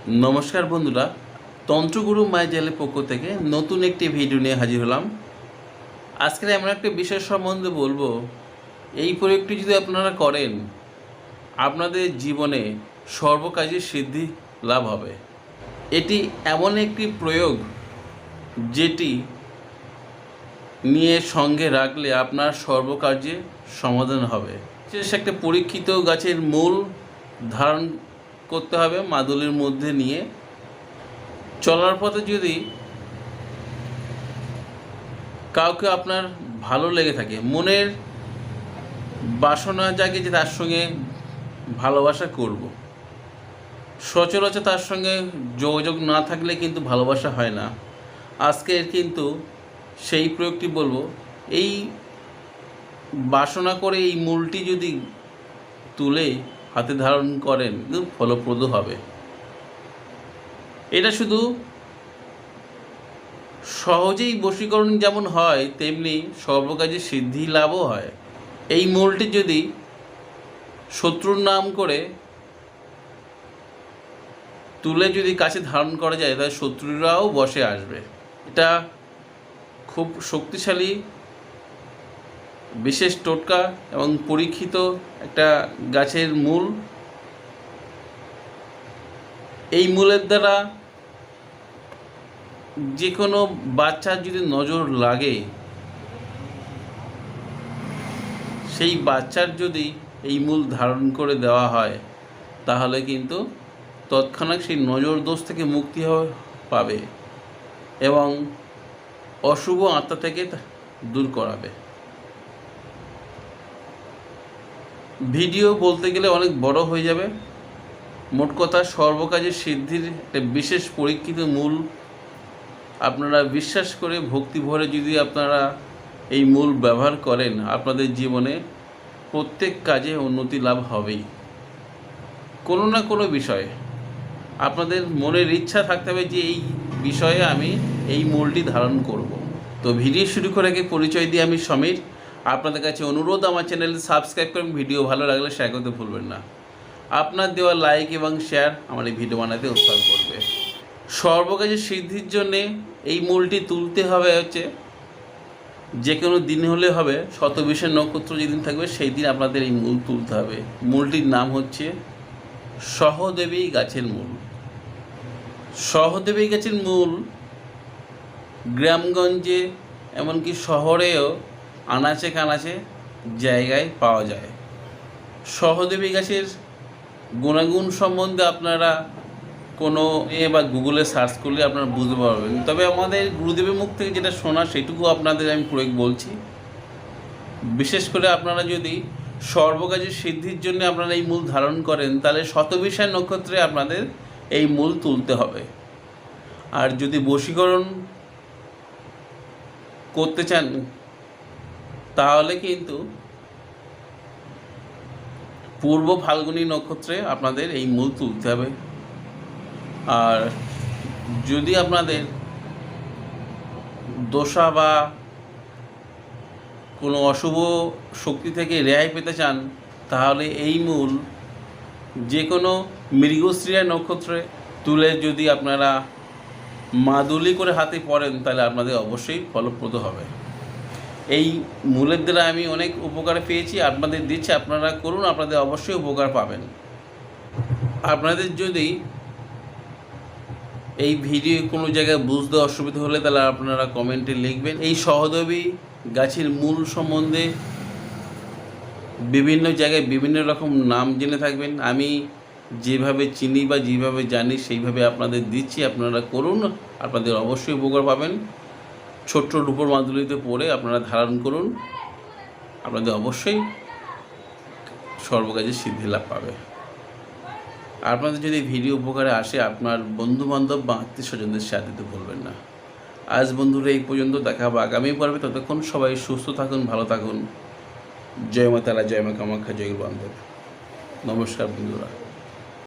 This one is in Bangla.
নমস্কার বন্ধুরা, তন্ত্রগুরু মায়াজালের পক্ষ থেকে নতুন একটি ভিডিও নিয়ে হাজির হলাম। আজকে এমন একটা বিষয় সম্বন্ধে বলবো, এই প্রয়োগটি যদি আপনারা করেন আপনাদের জীবনে সর্বকাজে সিদ্ধি লাভ হবে। এটি এমন একটি প্রয়োগ যেটি নিয়ে সঙ্গে রাখলে আপনার সর্বকার্যে সমাধান হবে। সে একটা পরীক্ষিত গাছের মূল ধারণ করতে হবে মাদুলির মধ্যে নিয়ে। চলার পথে যদি কাউকে আপনার ভালো লেগে থাকে, মনের বাসনা জাগে যে তার সঙ্গে ভালোবাসা করব, সচরাচর তার সঙ্গে যোগাযোগ না থাকলে কিন্তু ভালোবাসা হয় না। আজকের কিন্তু সেই প্রয়োগটি বলবো। এই বাসনা করে এই মূলটি যদি তুলে হাতে ধারণ করেন কিন্তু ফলপ্রদ হবে। এটা শুধু সহজেই বশীকরণ যেমন হয় তেমনি সর্বকাজে সিদ্ধি লাভও হয়। এই মূলটি যদি শত্রুর নাম করে তুলে যদি কাছে ধারণ করা যায় তাহলে শত্রুরাও বসে আসবে। এটা খুব শক্তিশালী, বিশেষ টোটকা এবং পরীক্ষিত একটা গাছের মূল। এই মূলের দ্বারা যে কোনো বাচ্চার যদি নজর লাগে, সেই বাচ্চার যদি এই মূল ধারণ করে দেওয়া হয় তাহলে কিন্তু তৎক্ষণাৎ সেই নজর দোষ থেকে মুক্তি পাবে এবং অশুভ আত্মা থেকে দূর করাবে। ভিডিও বলতে গেলে অনেক বড় হয়ে যাবে। মোট কথা, সর্বকাজের সিদ্ধির একটা বিশেষ পরীক্ষিত মূল। আপনারা বিশ্বাস করে ভক্তি ভরে যদি আপনারা এই মূল ব্যবহার করেন আপনাদের জীবনে প্রত্যেক কাজে উন্নতি লাভ হবেই। কোনো না কোনো বিষয়ে আপনাদের মনের ইচ্ছা থাকতে হবে যে এই বিষয়ে আমি এই মূলটি ধারণ করব। তো ভিডিও শুরু করে আগে পরিচয় দিয়ে আমি সমীর। আপনাদের কাছে অনুরোধ, আমার চ্যানেল সাবস্ক্রাইব করুন, ভিডিও ভালো লাগলে শেয়ার করতে ভুলবেন না। আপনার দেওয়া লাইক এবং শেয়ার আমার এই ভিডিও বানাতে উৎসাহ করবে। সর্বকাজের সিদ্ধির জন্যে এই মূলটি তুলতে হবে যে কোনো দিন হলে হবে, শতবিশের নক্ষত্র যেদিন থাকবে সেই দিন আপনাদের এই মূল তুলতে হবে। মূলটির নাম হচ্ছে সহদেবী গাছের মূল। সহদেবী গাছের মূল গ্রামগঞ্জে এমনকি শহরেও আনাচে কানাচে জায়গায় পাওয়া যায়। সহদেবী গাছের গুণাগুণ সম্বন্ধে আপনারা কোনো বা গুগলে সার্চ করলে আপনারা বুঝতে পারবেন। তবে আমাদের গুরুদেবের মুখ থেকে যেটা শোনা সেটুকু আপনাদের আমি প্রয়োগ বলছি। বিশেষ করে আপনারা যদি সর্বকাজের সিদ্ধির জন্য আপনারা এই মূল ধারণ করেন তাহলে শতবিশা নক্ষত্রে আপনাদের এই মূল তুলতে হবে। আর যদি বশীকরণ করতে চান তাহলে কিন্তু পূর্ব ফাল্গুনী নক্ষত্রে আপনাদের এই মূল তুলতে হবে। আর যদি আপনাদের দোষা বা কোনো অশুভ শক্তি থেকে রেহাই পেতে চান তাহলে এই মূল যে কোনো মৃগশ্রীয়া নক্ষত্রে তুলে যদি আপনারা মাদুলি করে হাতে পড়েন তাহলে আপনাদের অবশ্যই ফলপ্রদ হবে। এই মূলের দ্বারা আমি অনেক উপকার পেয়েছি, আপনাদের দিচ্ছি, আপনারা করুন, আপনাদের অবশ্যই উপকার পাবেন। আপনাদের যদি এই ভিডিও কোনো জায়গায় বুঝতে অসুবিধা হলে তাহলে আপনারা কমেন্টে লিখবেন। এই সহদেবী গাছের মূল সম্বন্ধে বিভিন্ন জায়গায় বিভিন্ন রকম নাম জেনে থাকবেন। আমি যেভাবে চিনি বা যেভাবে জানি সেইভাবে আপনাদের দিচ্ছি, আপনারা করুন, আপনাদের অবশ্যই উপকার পাবেন। ছোট্ট রূপোর মাদুলিতে পরে আপনারা ধারণ করুন, আপনাদের অবশ্যই সর্বকাজে সিদ্ধি লাভ পাবে। আপনাদের যদি ভিডিও উপকারে আসে আপনার বন্ধুবান্ধব বা আত্মীয় স্বজনদের শেয়ার দিতে ভুলবেন না। আজ বন্ধুরা এই পর্যন্ত, দেখা হবে আগামী পর্বে। ততক্ষণ সবাই সুস্থ থাকুন, ভালো থাকুন। জয় মা তারা, জয় মা কামাখ্যা, জয় বান্ধব। নমস্কার বন্ধুরা।